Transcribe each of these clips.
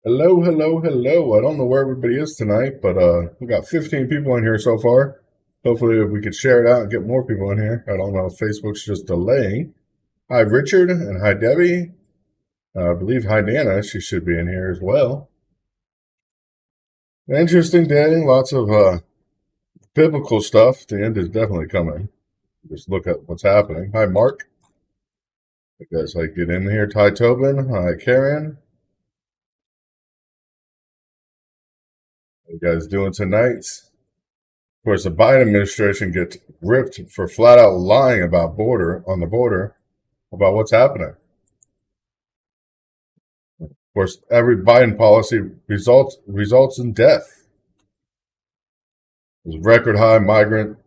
Hello, hello, hello. I don't know where everybody is tonight, but we got 15 people in here so far. Hopefully we could share it out and get more people in here. I don't know if Facebook's just delaying. Hi, Richard, and hi, Debbie. I believe hi, Nana. She should be in here as well. An interesting day. Lots of biblical stuff. The end is definitely coming. Just look at what's happening. Hi, Mark. You guys like get in here. Ty Tobin. Hi, Karen. What you guys doing tonight? Of course, the Biden administration gets ripped for flat out lying about on the border about what's happening. Of course, every Biden policy results in death. There's record high migrant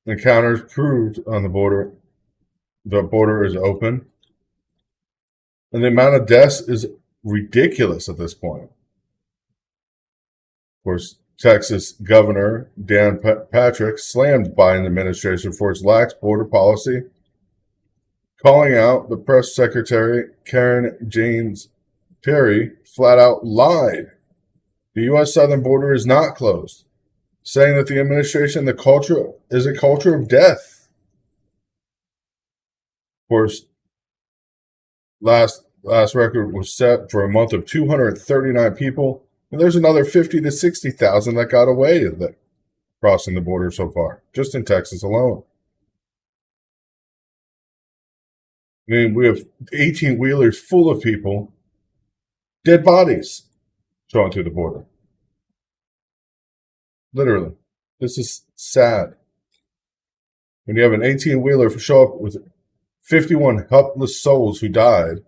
encounters proved on the border. The border is open, and the amount of deaths is ridiculous at this point. Of course, Texas Governor Dan Patrick slammed Biden administration for its lax border policy, calling out the press secretary Karen James Perry flat out lied. The U.S. southern border is not closed, saying that the administration, the culture is a culture of death. Of course, last record was set for a month of 239 people. And there's another 50 to 60,000 that got away crossing the border so far, just in Texas alone. I mean, we have 18-wheelers full of people, dead bodies, going through the border. Literally. This is sad. When you have an 18-wheeler show up with 51 helpless souls who died,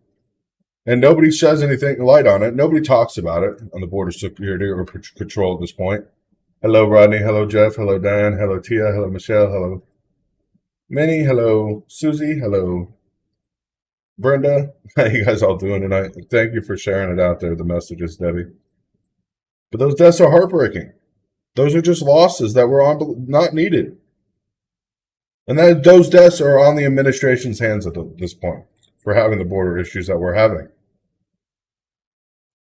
and nobody sheds anything light on it. Nobody talks about it on the border security or control at this point. Hello, Rodney. Hello, Jeff. Hello, Dan. Hello, Tia. Hello, Michelle. Hello, Minnie. Hello, Susie. Hello, Brenda. How you guys all doing tonight? Thank you for sharing it out there, the messages, Debbie. But those deaths are heartbreaking. Those are just losses that were not needed. And those deaths are on the administration's hands at this point for having the border issues that we're having.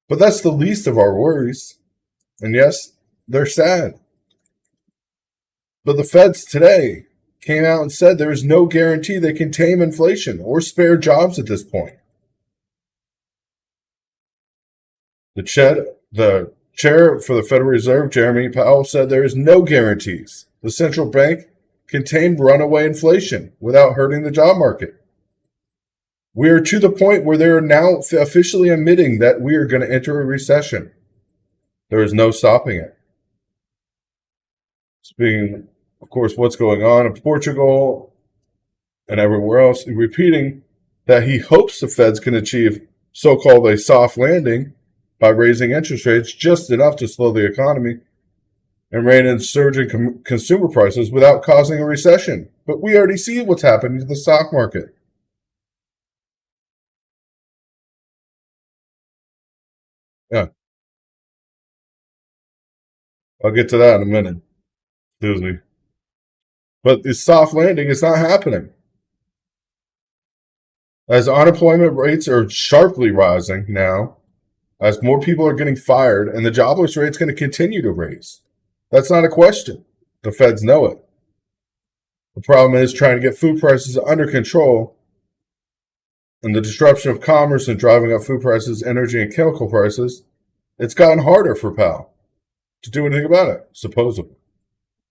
But that's the least of our worries. And yes, they're sad. But the feds today came out and said there is no guarantee they can tame inflation or spare jobs at this point. The chair for the Federal Reserve, Jeremy Powell, said there is no guarantees the central bank can tame runaway inflation without hurting the job market. We are to the point where they are now officially admitting that we are going to enter a recession. There is no stopping it. Speaking, of course, what's going on in Portugal and everywhere else, repeating that he hopes the Feds can achieve so-called a soft landing by raising interest rates just enough to slow the economy and rein in surging consumer prices without causing a recession. But we already see what's happening to the stock market. Yeah, I'll get to that in a minute. Excuse me. But the soft landing is not happening. As unemployment rates are sharply rising now, as more people are getting fired, and the jobless rate is going to continue to raise. That's not a question. The feds know it. The problem is trying to get food prices under control and the disruption of commerce and driving up food prices, energy, and chemical prices, it's gotten harder for Powell to do anything about it, supposedly.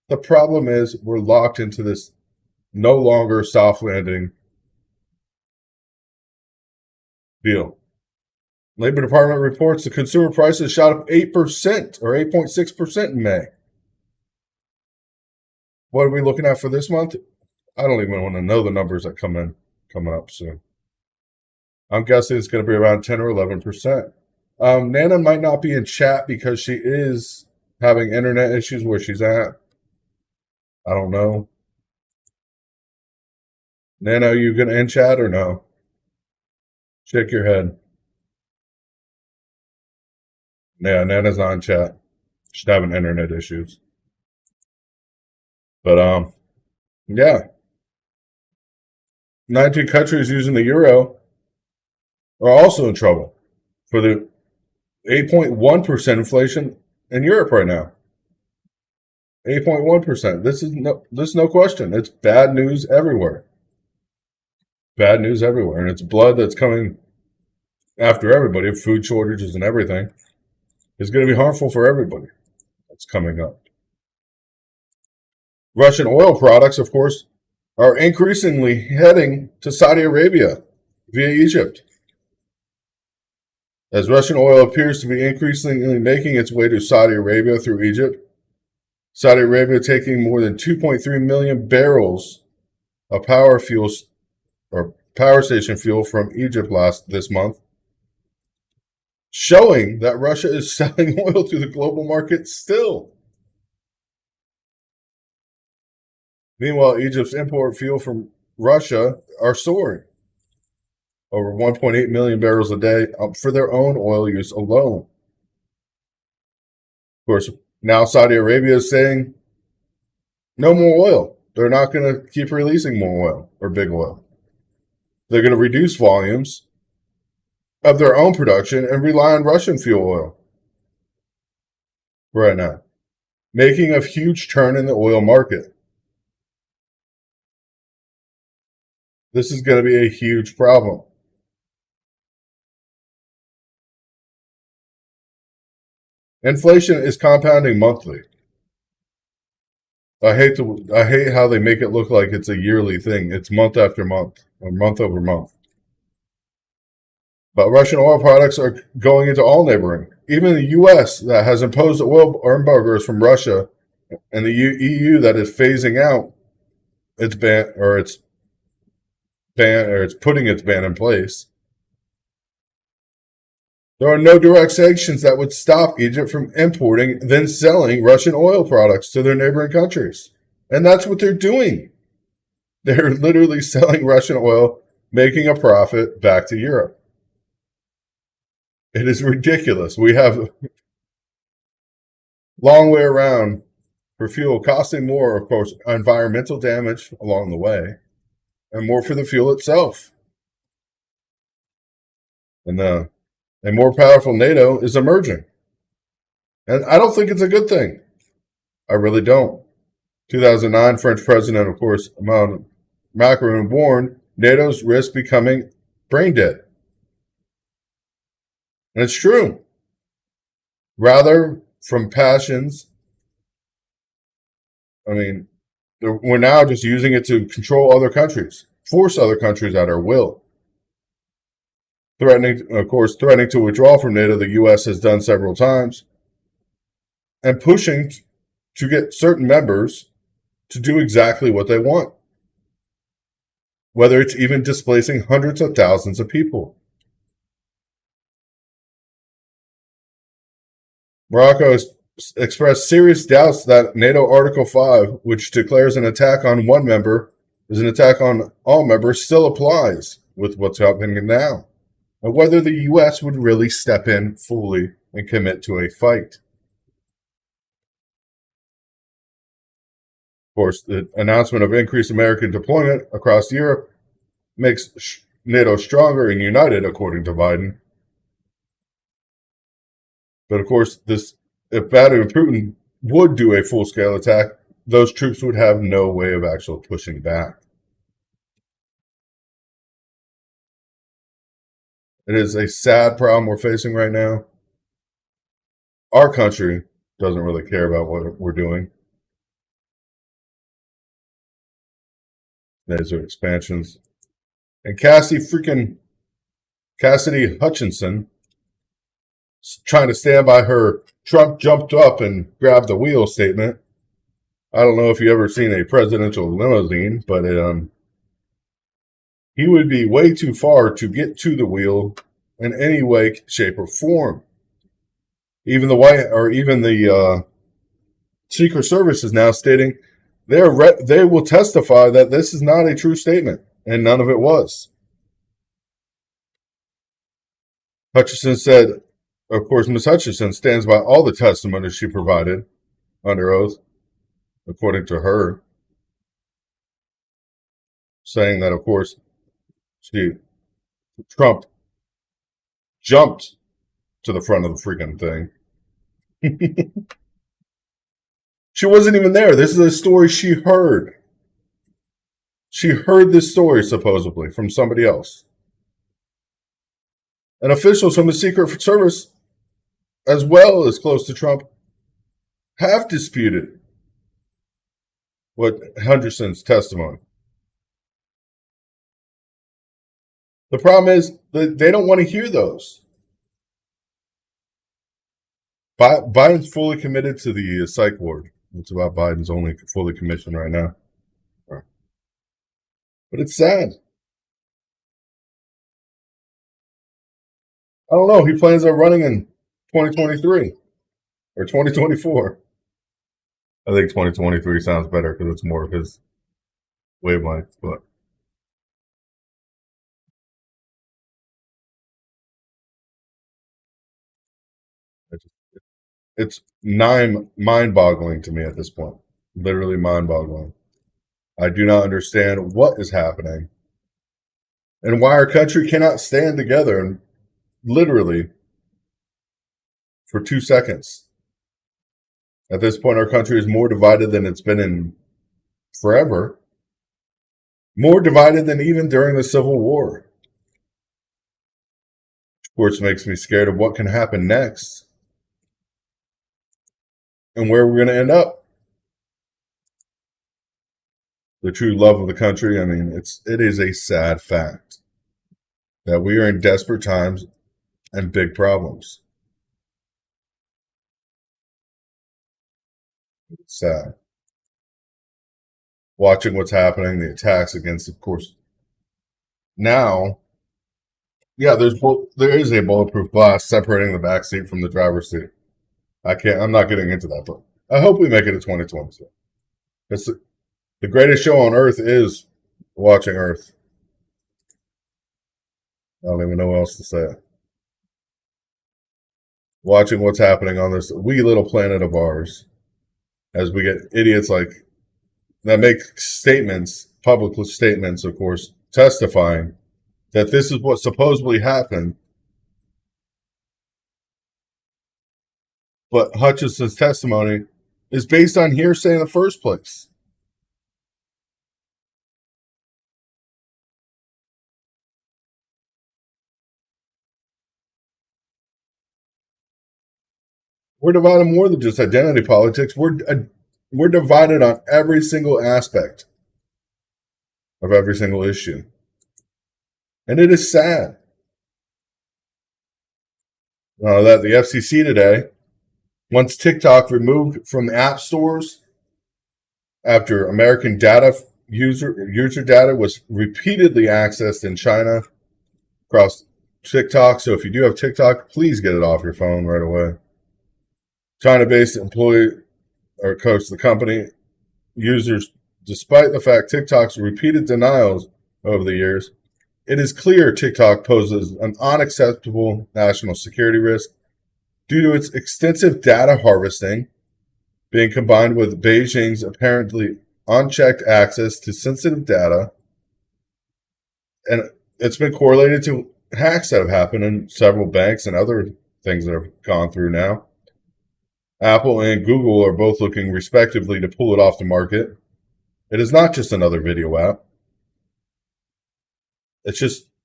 The problem is we're locked into this no longer soft landing deal. Labor Department reports the consumer prices shot up 8% or 8.6% in May. What are we looking at for this month? I don't even want to know the numbers that coming up soon. I'm guessing it's going to be around 10 or 11%. Nana might not be in chat because she is having internet issues where she's at. I don't know. Nana, are you going to end chat or no? Shake your head. Yeah, Nana's not in chat. She's having internet issues. But yeah. 19 countries using the euro are also in trouble for the 8.1% inflation in Europe right now. 8.1%. This is no question. It's bad news everywhere. Bad news everywhere. And it's blood that's coming after everybody. Food shortages and everything is going to be harmful for everybody that's coming up. Russian oil products, of course, are increasingly heading to Saudi Arabia via Egypt. As Russian oil appears to be increasingly making its way to Saudi Arabia through Egypt, Saudi Arabia taking more than 2.3 million barrels of power station fuel from Egypt this month, showing that Russia is selling oil to the global market still. Meanwhile, Egypt's import fuel from Russia are soaring, over 1.8 million barrels a day for their own oil use alone. Of course, now Saudi Arabia is saying no more oil. They're not going to keep releasing more oil or big oil. They're going to reduce volumes of their own production and rely on Russian fuel oil right now, making a huge turn in the oil market. This is going to be a huge problem. Inflation is compounding monthly. I hate how they make it look like it's a yearly thing. It's month after month or month over month. But Russian oil products are going into all neighboring. Even the U.S. that has imposed oil embargoes from Russia, and the EU that is phasing out its ban or it's putting its ban in place. There are no direct sanctions that would stop Egypt from importing, then selling Russian oil products to their neighboring countries. And that's what they're doing. They're literally selling Russian oil, making a profit back to Europe. It is ridiculous. We have a long way around for fuel, costing more, of course, environmental damage along the way, and more for the fuel itself. And a more powerful NATO is emerging. And I don't think it's a good thing. I really don't. 2009, French President, of course, Emmanuel Macron warned NATO's risk becoming brain dead. And it's true. Rather from passions, we're now just using it to control other countries, force other countries at our will. Threatening to withdraw from NATO, the U.S. has done several times, and pushing to get certain members to do exactly what they want, whether it's even displacing hundreds of thousands of people. Morocco has expressed serious doubts that NATO Article 5, which declares an attack on one member is an attack on all members, still applies with what's happening now, and whether the U.S. would really step in fully and commit to a fight. Of course, the announcement of increased American deployment across Europe makes NATO stronger and united, according to Biden. But of course, if Vladimir Putin would do a full-scale attack, those troops would have no way of actually pushing back. It is a sad problem we're facing right now. Our country doesn't really care about what we're doing. These are expansions. And Cassidy Hutchinson trying to stand by her Trump jumped up and grabbed the wheel statement. I don't know if you ever seen a presidential limousine, but he would be way too far to get to the wheel in any way, shape, or form. Even the Secret Service is now stating they will testify that this is not a true statement, and none of it was. Hutchinson said, of course, Ms. Hutchinson stands by all the testimony she provided under oath, according to her, saying that, of course, Trump jumped to the front of the freaking thing. She wasn't even there. This is a story she heard. She heard this story, supposedly, from somebody else. And officials from the Secret Service, as well as close to Trump, have disputed what Hutchinson's testimony. The problem is that they don't want to hear those. Biden's fully committed to the psych ward. It's about Biden's only fully commissioned right now. But it's sad. I don't know. He plans on running in 2023 or 2024. I think 2023 sounds better because it's more of his wavelength. But it's mind-boggling to me at this point. Literally mind-boggling. I do not understand what is happening and why our country cannot stand together and literally for 2 seconds. At this point, our country is more divided than it's been in forever. More divided than even during the Civil War. Of course, makes me scared of what can happen next and where we're going to end up. The true love of the country, I mean, it is a sad fact that we are in desperate times and big problems. It's sad. Watching what's happening, the attacks against, of course. Now, yeah, there is a bulletproof glass separating the back seat from the driver's seat. I'm not getting into that, but I hope we make it to 2022. It's the greatest show on earth is watching Earth. I don't even know what else to say. Watching what's happening on this wee little planet of ours as we get idiots like that make statements, public statements, of course, testifying that this is what supposedly happened. But Hutchinson's testimony is based on hearsay in the first place. We're divided more than just identity politics. We're divided on every single aspect of every single issue. And it is sad. That the FCC today wants TikTok removed from the app stores after American user data was repeatedly accessed in China across TikTok. So if you do have TikTok, please get it off your phone right away. China-based employee or coach the company users, despite the fact TikTok's repeated denials over the years, it is clear TikTok poses an unacceptable national security risk due to its extensive data harvesting being combined with Beijing's apparently unchecked access to sensitive data. And it's been correlated to hacks that have happened in several banks and other things that have gone through now. Apple and Google are both looking respectively to pull it off the market. It is not just another video app. It's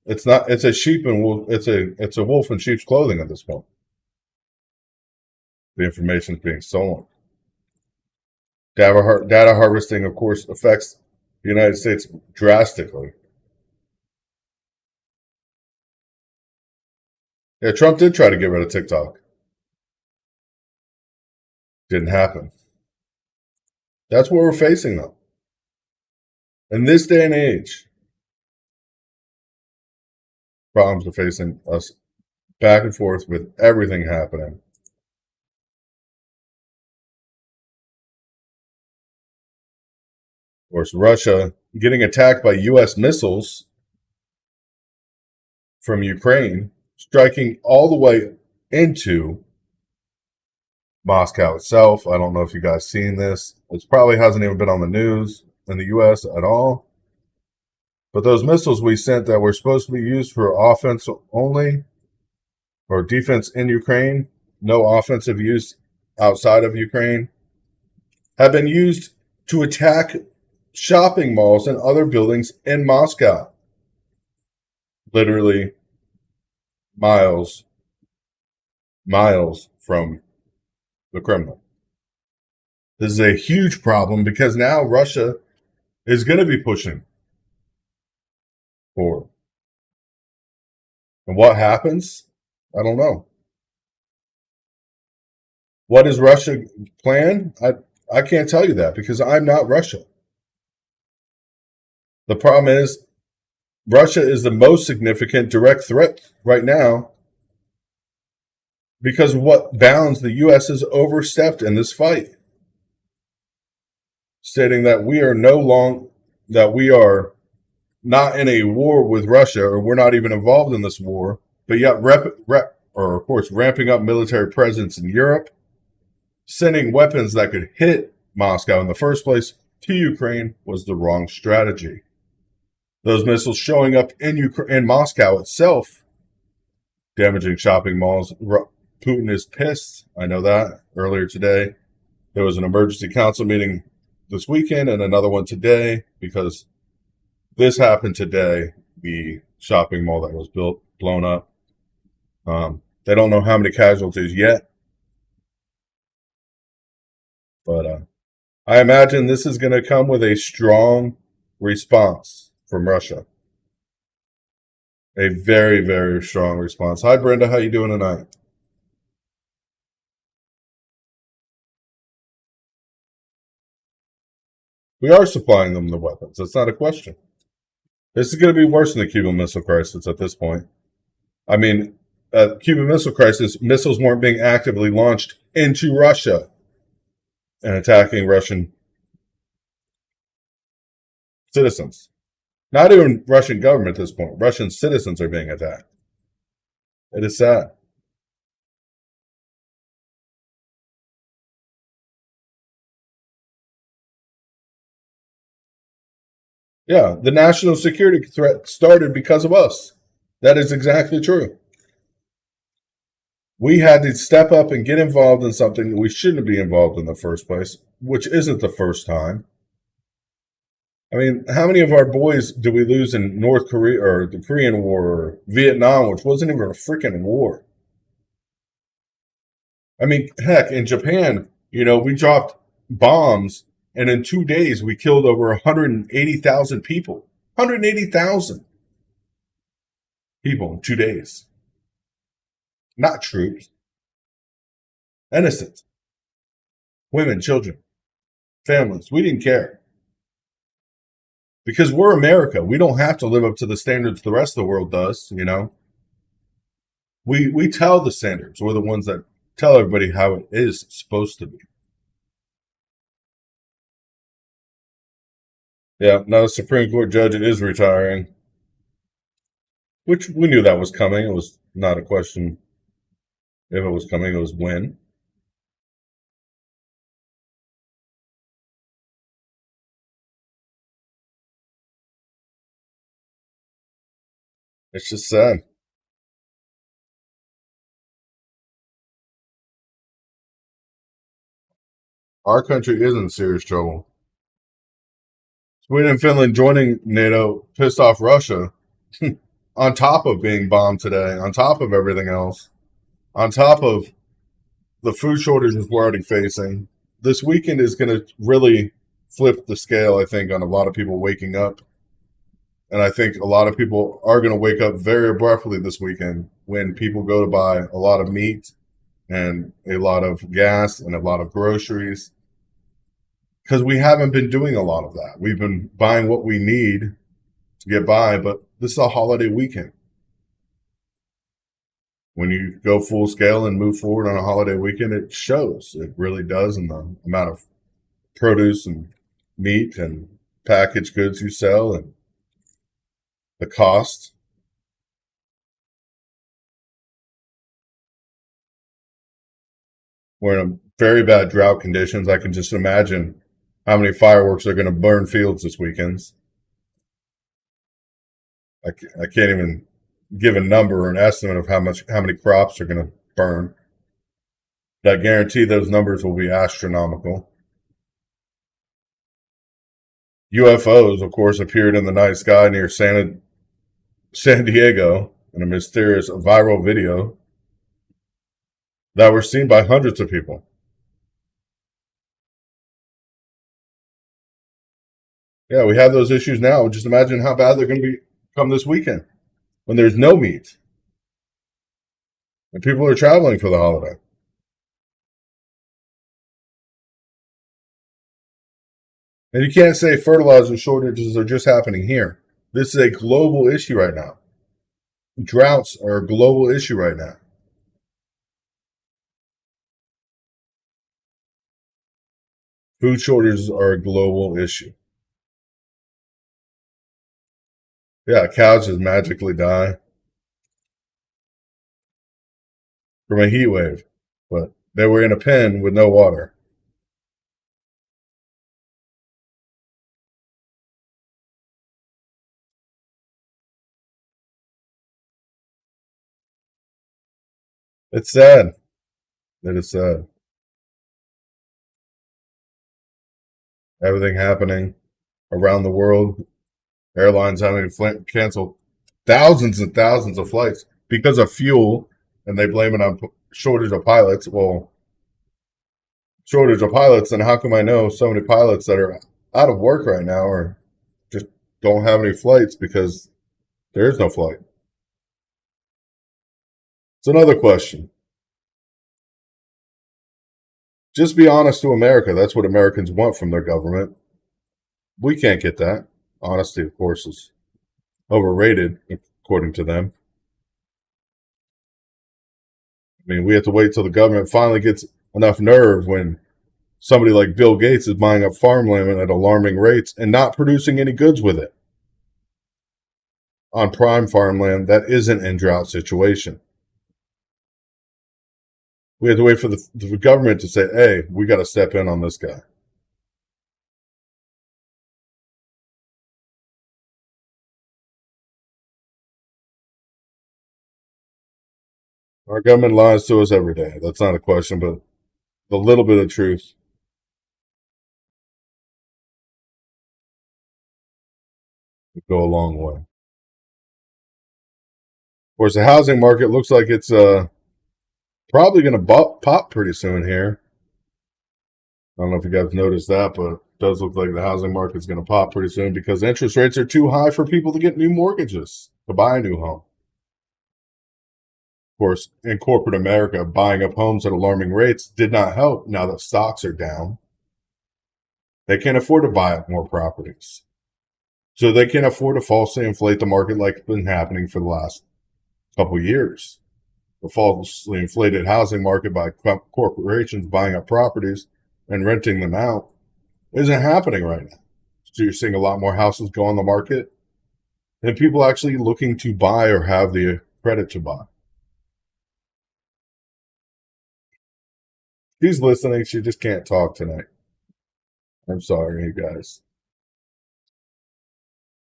It's not. It's a sheep and wolf. It's a wolf in sheep's clothing at this point. The information is being stolen. Data harvesting, of course, affects the United States drastically. Yeah, Trump did try to get rid of TikTok. Didn't happen. That's what we're facing, though. In this day and age, problems are facing us back and forth with everything happening. Of course, Russia getting attacked by U.S. missiles from Ukraine, striking all the way into Moscow itself. I don't know if you guys seen this. It probably hasn't even been on the news in the U.S. at all. But those missiles we sent that were supposed to be used for offense only or defense in Ukraine, no offensive use outside of Ukraine, have been used to attack shopping malls and other buildings in Moscow. Literally miles from the Kremlin. This is a huge problem because now Russia is going to be pushing forward. And what happens? I don't know. What is Russia plan? I can't tell you that because I'm not Russia. The problem is Russia is the most significant direct threat right now because what bounds the U.S. has overstepped in this fight, stating that we are not in a war with Russia, or we're not even involved in this war, but yet of course ramping up military presence in Europe, sending weapons that could hit Moscow in the first place to Ukraine was the wrong strategy. Those missiles showing up in Moscow itself, damaging shopping malls. Putin is pissed. I know that. Earlier today, there was an emergency council meeting this weekend and another one today because this happened today. The shopping mall that was blown up. They don't know how many casualties yet, but I imagine this is going to come with a strong response from Russia. A very, very strong response. Hi, Brenda. How you doing tonight? We are supplying them the weapons. That's not a question. This is going to be worse than the Cuban Missile Crisis at this point. I mean, Cuban Missile Crisis, missiles weren't being actively launched into Russia and attacking Russian citizens. Not even Russian government at this point. Russian citizens are being attacked. It is sad. Yeah, the national security threat started because of us. That is exactly true. We had to step up and get involved in something that we shouldn't be involved in the first place, which isn't the first time. I mean, how many of our boys do we lose in North Korea or the Korean War or Vietnam, which wasn't even a freaking war? I mean, heck, in Japan, we dropped bombs, and in 2 days we killed over 180,000 people. 180,000 people in 2 days. Not troops. Innocent. Women, children, families. We didn't care. Because we're America. We don't have to live up to the standards the rest of the world does, We tell the standards. We're the ones that tell everybody how it is supposed to be. Yeah, now the Supreme Court judge is retiring. Which we knew that was coming. It was not a question if it was coming, it was when. It's just sad. Our country is in serious trouble. Sweden and Finland joining NATO pissed off Russia. on top of being bombed today, on top of everything else, on top of the food shortages we're already facing, this weekend is going to really flip the scale, I think, on a lot of people waking up. And I think a lot of people are going to wake up very abruptly this weekend when people go to buy a lot of meat and a lot of gas and a lot of groceries because we haven't been doing a lot of that. We've been buying what we need to get by, but this is a holiday weekend. When you go full scale and move forward on a holiday weekend, it shows. It really does in the amount of produce and meat and packaged goods you sell and the cost. We're in a very bad drought conditions. I can just imagine how many fireworks are going to burn fields this weekend. I can't even give a number or an estimate of how many crops are going to burn. But I guarantee those numbers will be astronomical. UFOs, of course, appeared in the night sky near San Diego in a mysterious viral video that were seen by hundreds of people. Yeah, we have those issues now. Just imagine how bad they're going to be come this weekend when there's no meat and people are traveling for the holiday. And you can't say fertilizer shortages are just happening here. This is a global issue right now. Droughts are a global issue right now. Food shortages are a global issue. Yeah, cows just magically die from a heat wave, but they were in a pen with no water. It's sad. It is sad. Everything happening around the world. Airlines having to cancel thousands and thousands of flights because of fuel, and they blame it on shortage of pilots. Well, shortage of pilots, then how come I know so many pilots that are out of work right now or just don't have any flights because there is no flight? It's another question. Just be honest to America. That's what Americans want from their government. We can't get that. Honesty, of course, is overrated according to them. I mean, we have to wait till the government finally gets enough nerve when somebody like Bill Gates is buying up farmland at alarming rates and not producing any goods with it on prime farmland that isn't in drought situation. We have to wait for the government to say, hey, we got to step in on this guy. Our government lies to us every day. That's not a question, but the little bit of truth would go a long way. Of course, the housing market looks like it's probably going to pop pretty soon here. I don't know if you guys noticed that, but it does look like the housing market's going to pop pretty soon because interest rates are too high for people to get new mortgages to buy a new home. Of course, in corporate America, buying up homes at alarming rates did not help now that stocks are down. They can't afford to buy up more properties. So they can afford to falsely inflate the market like it's been happening for the last couple of years. The falsely inflated housing market by corporations buying up properties and renting them out isn't happening right now. So you're seeing a lot more houses go on the market and people actually looking to buy or have the credit to buy. She's listening. She just can't talk tonight. I'm sorry, you guys.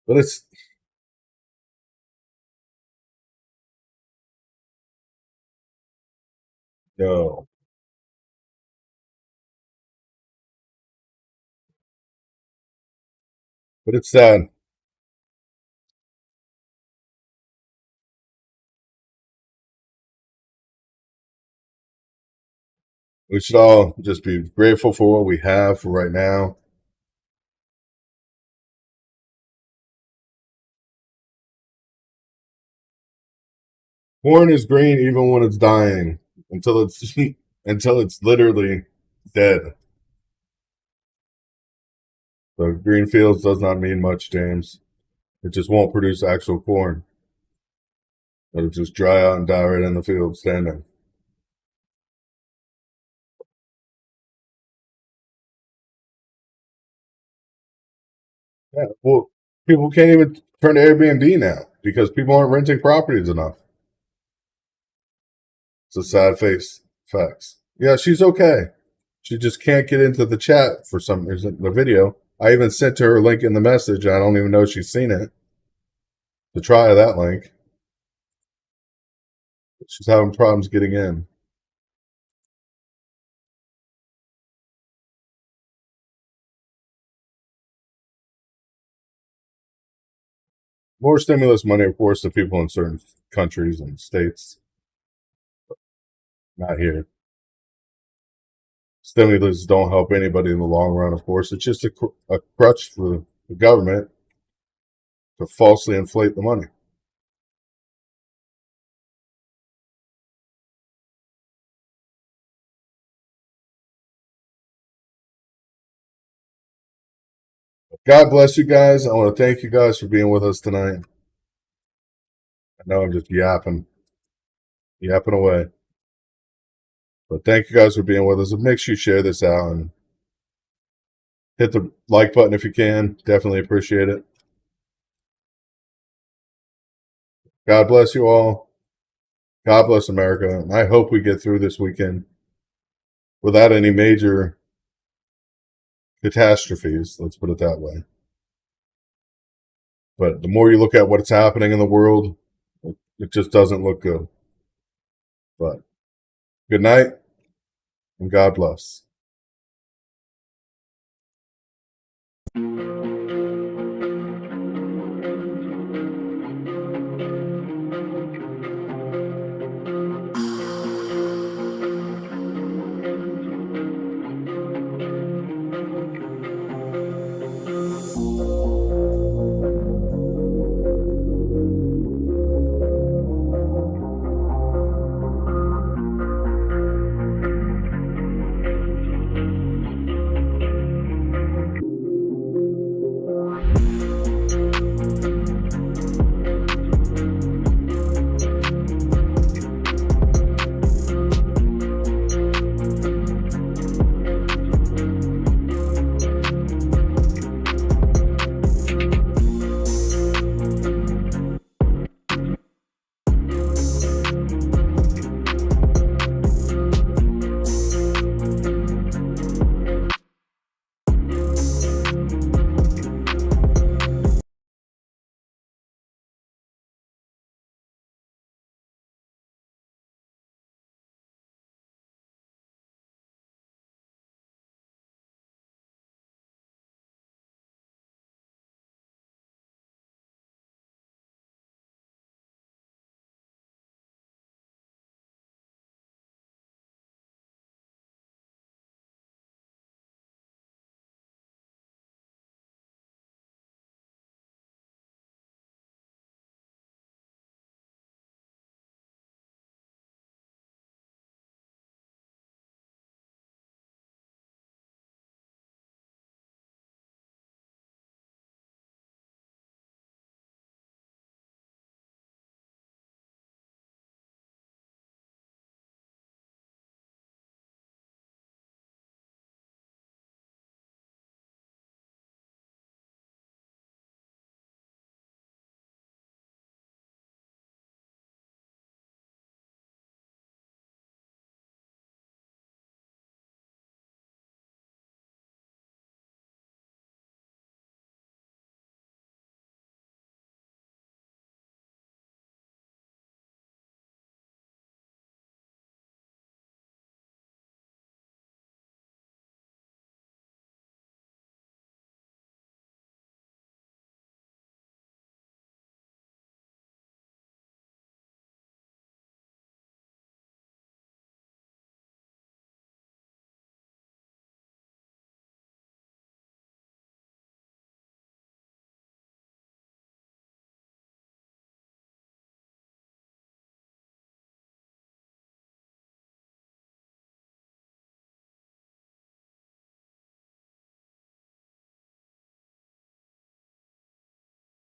But it's no. But it's sad. We should all just be grateful for what we have for right now. Corn is green even when it's dying until it's until it's literally dead. So green fields does not mean much, James. It just won't produce actual corn. It'll just dry out and die right in the field standing. Yeah, well, people can't even turn to Airbnb now because people aren't renting properties enough. It's a sad face. Facts. Yeah, she's okay. She just can't get into the chat for some reason. The video. I even sent her a link in the message. I don't even know she's seen it. To try that link. She's having problems getting in. More stimulus money, of course, to people in certain countries and states. Not here. Stimulus don't help anybody in the long run, of course. It's just a crutch for the government to falsely inflate the money. God bless you guys. I want to thank you guys for being with us tonight. I know I'm just yapping away. But thank you guys for being with us. Make sure you share this out and hit the like button if you can. Definitely appreciate it. God bless you all. God bless America. And I hope we get through this weekend without any major catastrophes. Let's put it that way. But the more you look at what's happening in the world, it just doesn't look good. But good night and God bless.